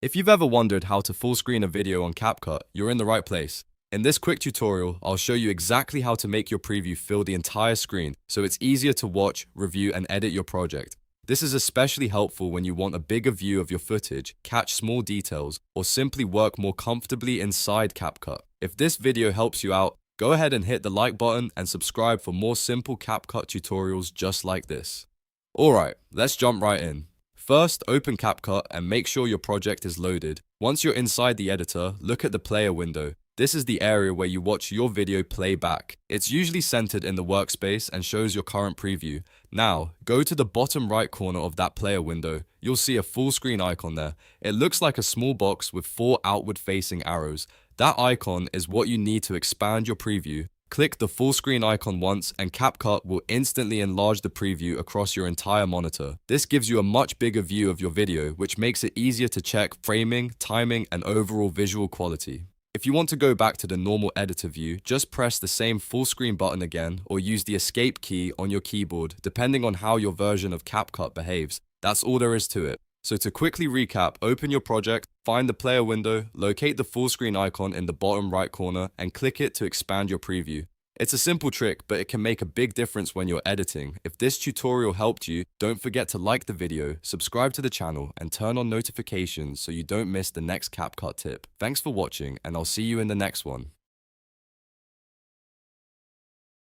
If you've ever wondered how to full screen a video on CapCut, you're in the right place. In this quick tutorial, I'll show you exactly how to make your preview fill the entire screen so it's easier to watch, review, and edit your project. This is especially helpful when you want a bigger view of your footage, catch small details, or simply work more comfortably inside CapCut. If this video helps you out, go ahead and hit the like button and subscribe for more simple CapCut tutorials just like this. Alright, let's jump right in. First, open CapCut and make sure your project is loaded. Once you're inside the editor, look at the player window. This is the area where you watch your video play back. It's usually centered in the workspace and shows your current preview. Now, go to the bottom right corner of that player window. You'll see a full screen icon there. It looks like a small box with 4 outward facing arrows. That icon is what you need to expand your preview. Click the full screen icon once and CapCut will instantly enlarge the preview across your entire monitor. This gives you a much bigger view of your video, which makes it easier to check framing, timing, and overall visual quality. If you want to go back to the normal editor view, just press the same full screen button again or use the escape key on your keyboard, depending on how your version of CapCut behaves. That's all there is to it. So to quickly recap, open your project, find the player window, locate the full screen icon in the bottom right corner, and click it to expand your preview. It's a simple trick, but it can make a big difference when you're editing. If this tutorial helped you, don't forget to like the video, subscribe to the channel, and turn on notifications so you don't miss the next CapCut tip. Thanks for watching, and I'll see you in the next one.